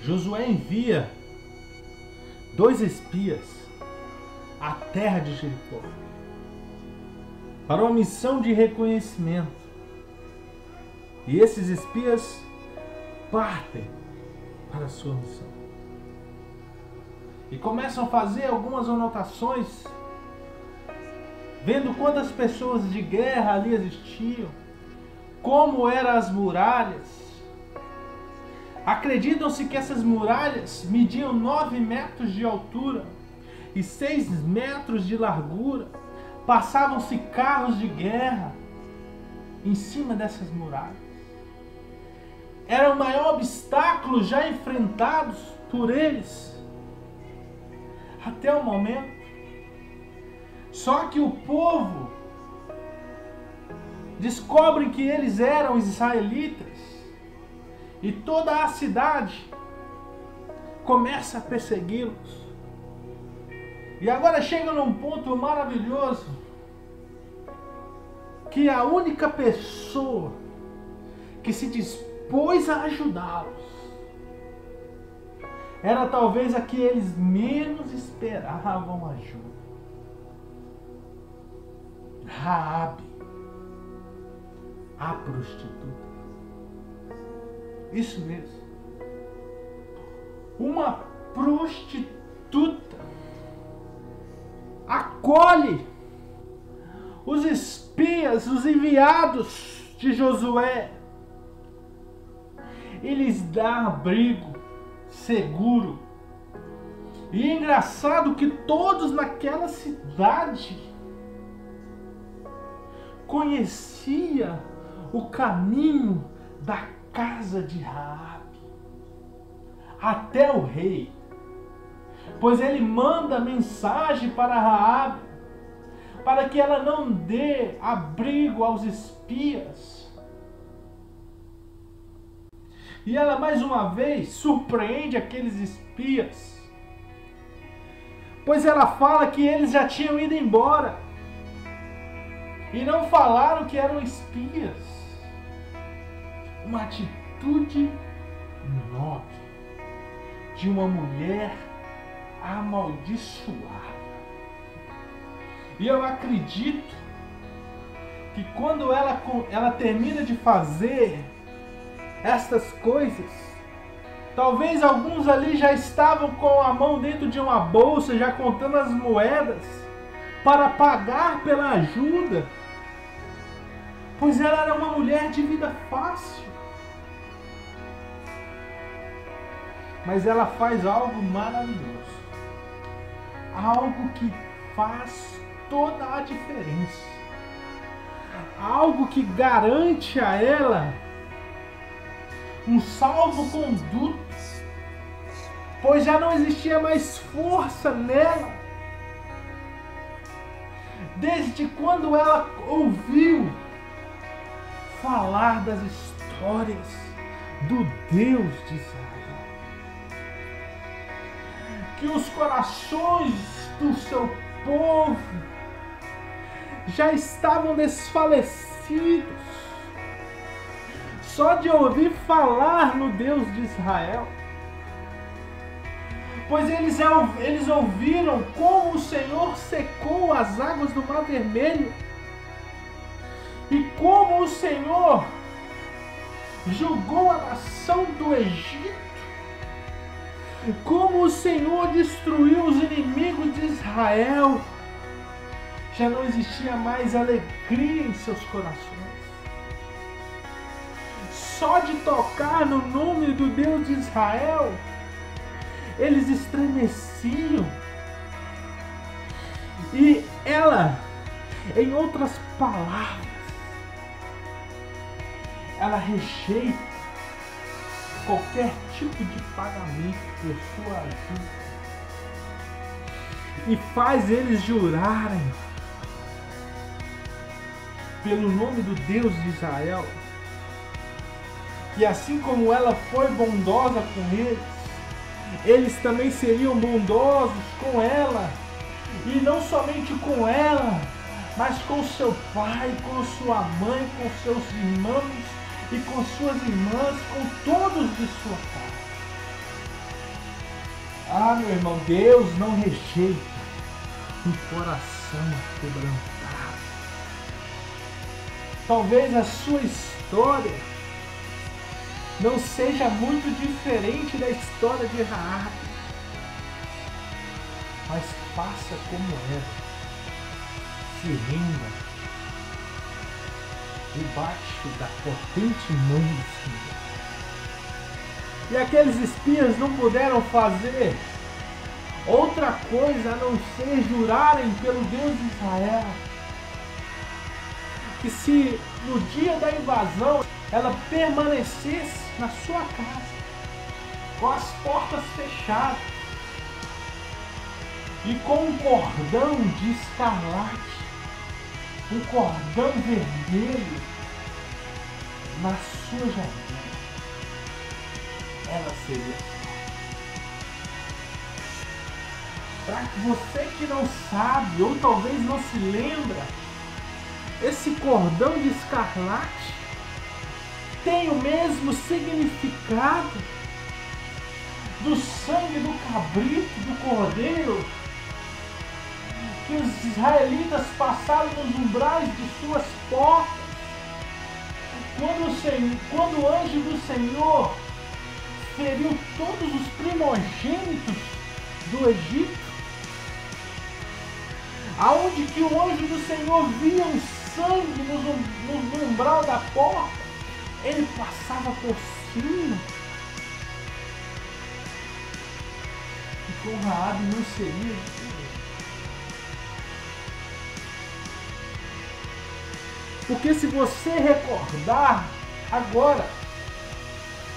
Josué envia 2 espias à terra de Jericó para uma missão de reconhecimento. E esses espias partem para a sua missão e começam a fazer algumas anotações, vendo quantas pessoas de guerra ali existiam, como eram as muralhas. Acreditam-se que essas muralhas mediam 9 metros de altura e 6 metros de largura. Passavam-se carros de guerra em cima dessas muralhas. Era o maior obstáculo já enfrentados por eles até o momento. Só que o povo descobre que eles eram israelitas e toda a cidade começa a persegui-los. E agora chega num ponto maravilhoso, que a única pessoa que se dispôs a ajudá-los era talvez a que eles menos esperavam ajuda. Raabe, a prostituta. Isso mesmo. Uma prostituta acolhe os espias, os enviados de Josué, e lhes dá abrigo seguro. E é engraçado que todos naquela cidade conhecia o caminho da casa de Raabe, até o rei, pois ele manda mensagem para Raabe para que ela não dê abrigo aos espias. E ela mais uma vez surpreende aqueles espias, pois ela fala que eles já tinham ido embora e não falaram que eram espias. Uma atitude nobre de uma mulher amaldiçoada. E eu acredito que quando ela termina de fazer estas coisas, talvez alguns ali já estavam com a mão dentro de uma bolsa, já contando as moedas para pagar pela ajuda, pois ela era uma mulher de vida fácil. Mas ela faz algo maravilhoso, algo que faz toda a diferença, algo que garante a ela um salvo-conduto, pois já não existia mais força nela, desde quando ela ouviu falar das histórias do Deus de Israel. Que os corações do seu povo já estavam desfalecidos só de ouvir falar no Deus de Israel, pois eles ouviram como o Senhor secou as águas do Mar Vermelho e como o Senhor julgou a nação do Egito, como o Senhor destruiu os inimigos de Israel. Já não existia mais alegria em seus corações. Só de tocar no nome do Deus de Israel, eles estremeciam. E ela, em outras palavras, ela rejeita qualquer tipo de pagamento por sua ajuda e faz eles jurarem pelo nome do Deus de Israel, que assim como ela foi bondosa com eles também seriam bondosos com ela, e não somente com ela, mas com seu pai, com sua mãe, com seus irmãos e com suas irmãs, com todos de sua casa. Ah, meu irmão, Deus não rejeita um coração quebrantado. Talvez a sua história não seja muito diferente da história de Raabe, mas faça como ela. Se renda debaixo da potente mão do Senhor. E aqueles espias não puderam fazer outra coisa a não ser jurarem pelo Deus de Israel que se no dia da invasão ela permanecesse na sua casa, com as portas fechadas e com um cordão de escarlate, um cordão vermelho na sua janela, ela seria para você que não sabe, ou talvez não se lembra, esse cordão de escarlate tem o mesmo significado do sangue do cabrito, do cordeiro, que os israelitas passaram nos umbrais de suas portas, quando o anjo do Senhor feriu todos os primogênitos do Egito, aonde que o anjo do Senhor via o sangue no umbral da porta, ele passava por cima. E com Raabe não seria diferente. Porque se você recordar agora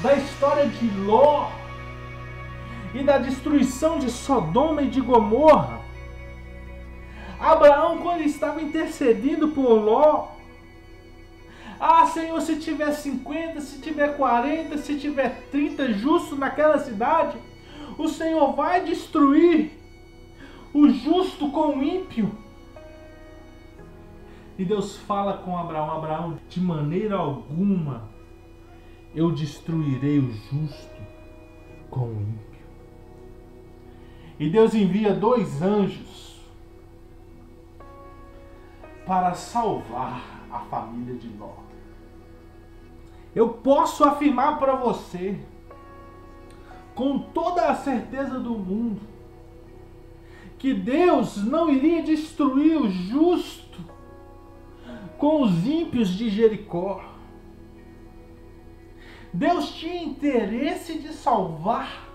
da história de Ló e da destruição de Sodoma e de Gomorra, Abraão, quando estava intercedendo por Ló, ah, Senhor, se tiver 50, se tiver 40, se tiver 30 justos naquela cidade, o Senhor vai destruir o justo com o ímpio. E Deus fala com Abraão: Abraão, de maneira alguma eu destruirei o justo com o ímpio. E Deus envia 2 anjos para salvar a família de Ló. Eu posso afirmar para você, com toda a certeza do mundo, que Deus não iria destruir o justo com os ímpios de Jericó. Deus tinha interesse de salvar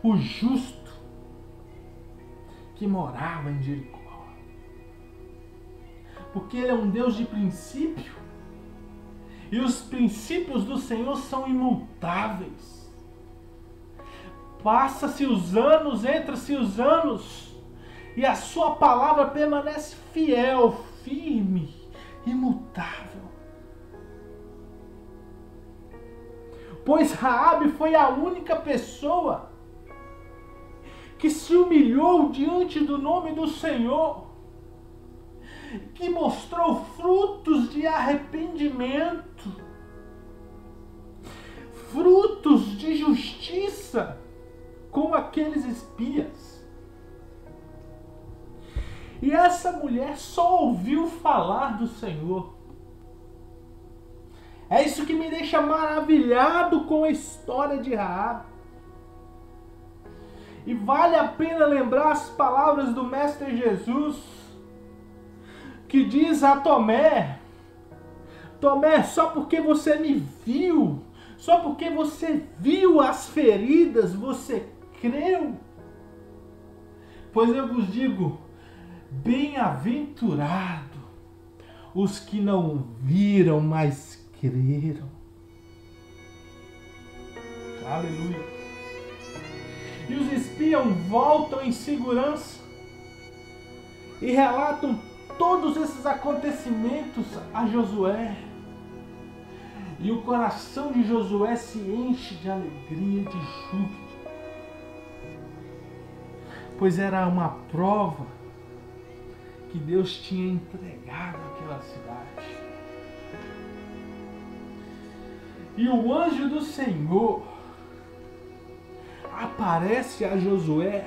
o justo que morava em Jericó. Porque Ele é um Deus de princípio. E os princípios do Senhor são imutáveis. Passa-se os anos, entra-se os anos, e a sua palavra permanece fiel, firme, imutável. Pois Raabe foi a única pessoa que se humilhou diante do nome do Senhor, que mostrou frutos de arrependimento, frutos de justiça, como aqueles espias. E essa mulher só ouviu falar do Senhor. É isso que me deixa maravilhado com a história de Raabe. E vale a pena lembrar as palavras do Mestre Jesus, que diz a Tomé: Tomé, só porque você me viu, só porque você viu as feridas, você creu? Pois eu vos digo, bem-aventurado os que não viram, mas creram. Aleluia. E os espias voltam em segurança e relatam todos esses acontecimentos a Josué. E o coração de Josué se enche de alegria, de júbilo, pois era uma prova que Deus tinha entregado àquela cidade. E o anjo do Senhor aparece a Josué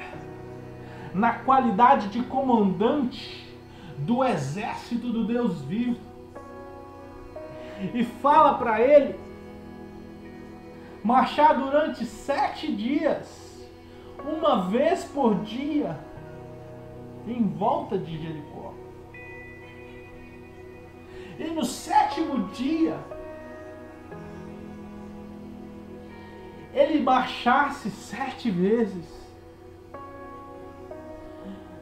na qualidade de comandante do exército do Deus vivo e fala para ele marchar durante 7 dias, uma vez por dia, em volta de Jericó. E no 7º dia, ele marchasse 7 vezes.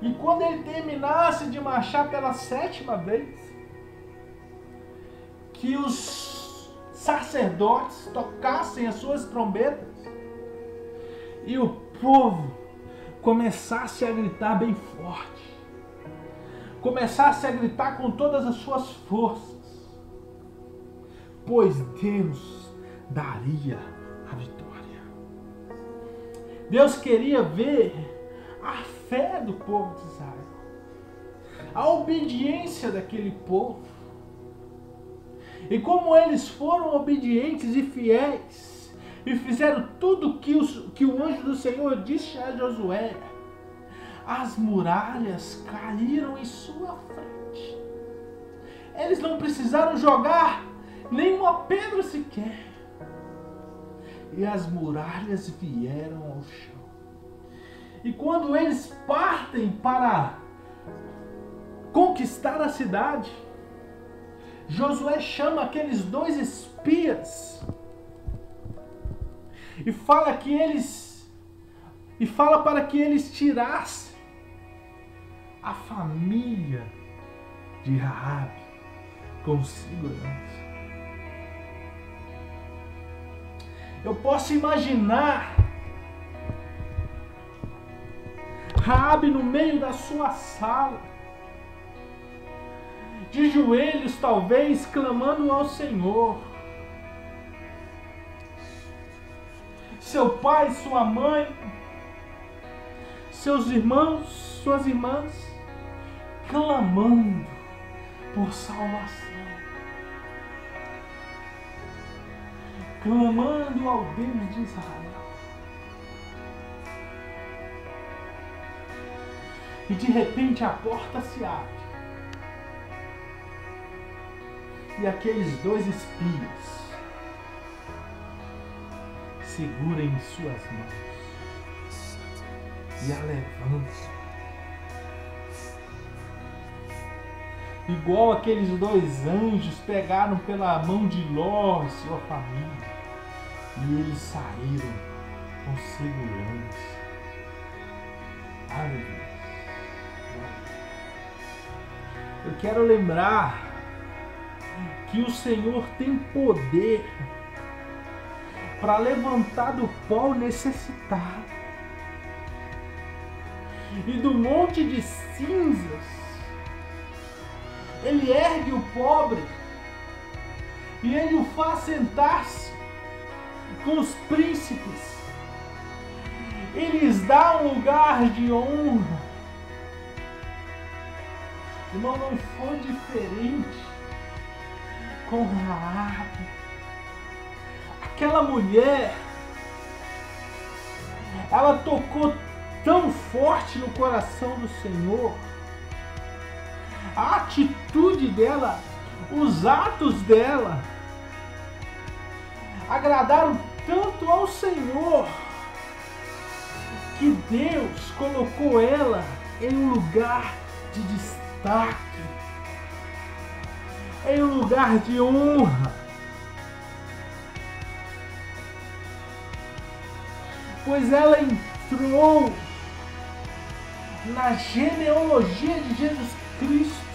E quando ele terminasse de marchar pela 7ª vez, que os sacerdotes tocassem as suas trombetas e o povo começasse a gritar bem forte, começasse a gritar com todas as suas forças, pois Deus daria a vitória. Deus queria ver a fé do povo de Israel, a obediência daquele povo. E como eles foram obedientes e fiéis e fizeram tudo que o anjo do Senhor disse a Josué, as muralhas caíram em sua frente. Eles não precisaram jogar nenhuma pedra sequer. E as muralhas vieram ao chão. E quando eles partem para conquistar a cidade, Josué chama aqueles 2 espias e fala para que eles tirassem a família de Raabe com segurança. Eu posso imaginar Raabe no meio da sua sala, de joelhos talvez, clamando ao Senhor. Seu pai, sua mãe, seus irmãos, suas irmãs, clamando por salvação, clamando ao Deus de Israel. E de repente a porta se abre. E aqueles 2 espias seguram em suas mãos e a levantam. Igual aqueles 2 anjos pegaram pela mão de Ló e sua família. E eles saíram com segurança. Aleluia. Eu quero lembrar que o Senhor tem poder para levantar do pó o necessitado e do monte de cinzas Ele ergue o pobre e Ele o faz sentar-se com os príncipes. Ele lhes dá um lugar de honra. Irmão, não foi diferente com Raabe. Aquela mulher, ela tocou tão forte no coração do Senhor. A atitude dela, os atos dela, agradaram tanto ao Senhor, que Deus colocou ela em um lugar de destaque, em um lugar de honra. Pois ela entrou na genealogia de Jesus Cristo,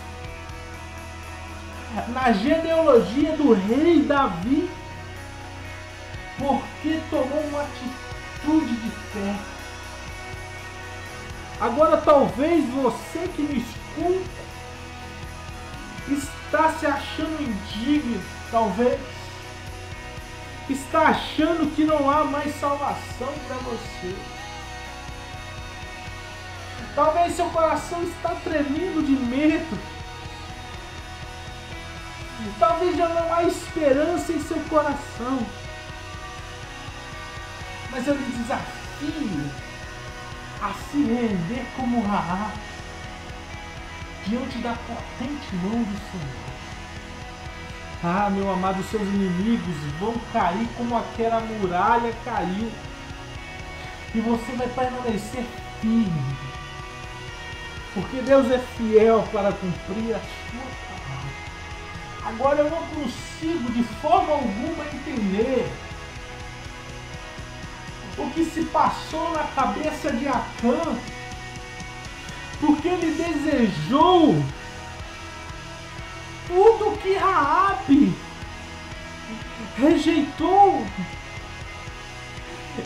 na genealogia do rei Davi, porque tomou uma atitude de fé. Agora talvez você que me escuta está se achando indigno, talvez está achando que não há mais salvação para você. Talvez seu coração está tremendo de medo. Talvez já não há esperança em seu coração. Mas eu lhe desafio desafio a se render como Raabe diante da potente mão do Senhor. Ah, meu amado, seus inimigos vão cair como aquela muralha caiu. E você vai permanecer firme. Porque Deus é fiel para cumprir a sua palavra. Agora eu não consigo de forma alguma entender o que se passou na cabeça de Acã. Porque ele desejou tudo que Raabe rejeitou.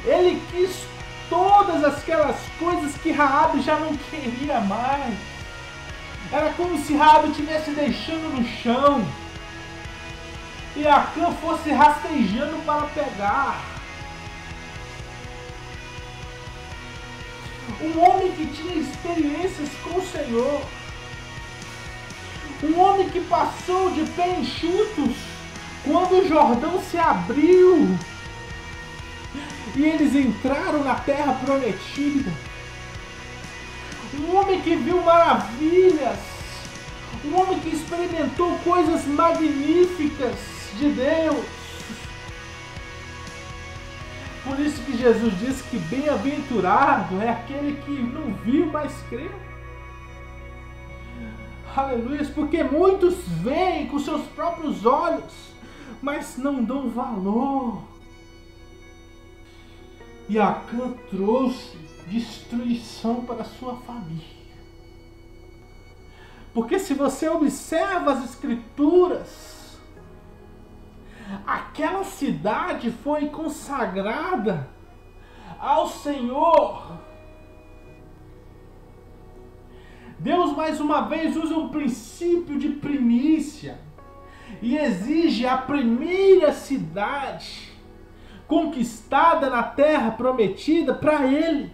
Ele quis todas aquelas coisas que Raabe já não queria mais. Era como se Raabe estivesse deixando no chão e Acã fosse rastejando para pegar. Um homem que tinha experiências com o Senhor. Um homem que passou de pé enxutos quando o Jordão se abriu e eles entraram na terra prometida. Um homem que viu maravilhas. Um homem que experimentou coisas magníficas de Deus. Por isso que Jesus disse que bem-aventurado é aquele que não viu, mas creu. Aleluia, porque muitos veem com seus próprios olhos, mas não dão valor. E Acã trouxe destruição para a sua família. Porque se você observa as Escrituras, aquela cidade foi consagrada ao Senhor. Deus mais uma vez usa um princípio de primícia e exige a primeira cidade conquistada na terra prometida para ele.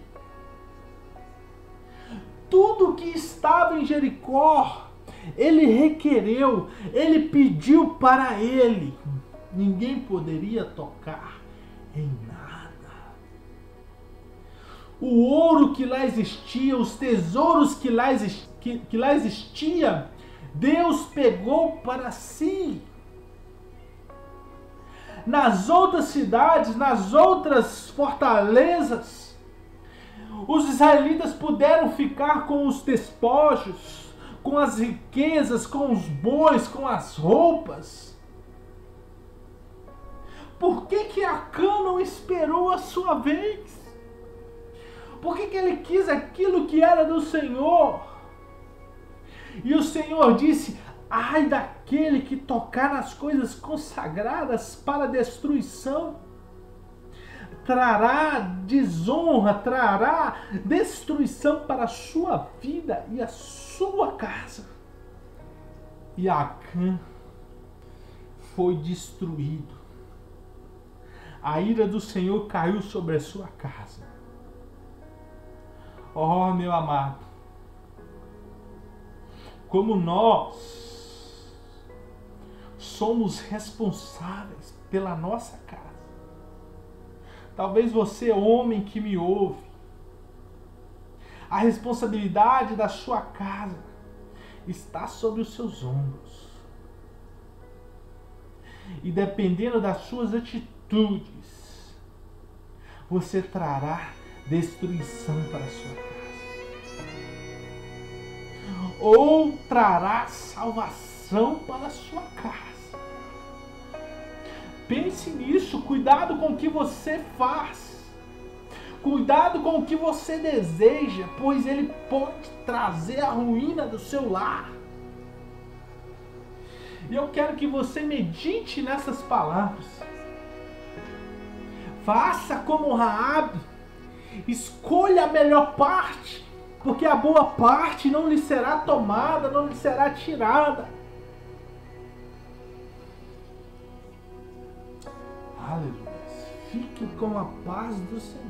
Tudo que estava em Jericó, ele requereu, ele pediu para ele. Ninguém poderia tocar em nada. O ouro que lá existia, os tesouros que lá existia, Deus pegou para si. Nas outras cidades, nas outras fortalezas, os israelitas puderam ficar com os despojos, com as riquezas, com os bois, com as roupas. Por que Acã não esperou a sua vez? Por que ele quis aquilo que era do Senhor? E o Senhor disse: ai daquele que tocar nas coisas consagradas para destruição. Trará desonra, trará destruição para a sua vida e a sua casa. E Acã foi destruído. A ira do Senhor caiu sobre a sua casa. Oh, meu amado, como nós somos responsáveis pela nossa casa. Talvez você, homem que me ouve, a responsabilidade da sua casa está sobre os seus ombros. E dependendo das suas atitudes, você trará destruição para a sua casa. Ou trará salvação para a sua casa. Pense nisso, cuidado com o que você faz. Cuidado com o que você deseja, pois ele pode trazer a ruína do seu lar. E eu quero que você medite nessas palavras. Faça como Raabe. Escolha a melhor parte, porque a boa parte não lhe será tomada, não lhe será tirada. Aleluia. Fique com a paz do Senhor.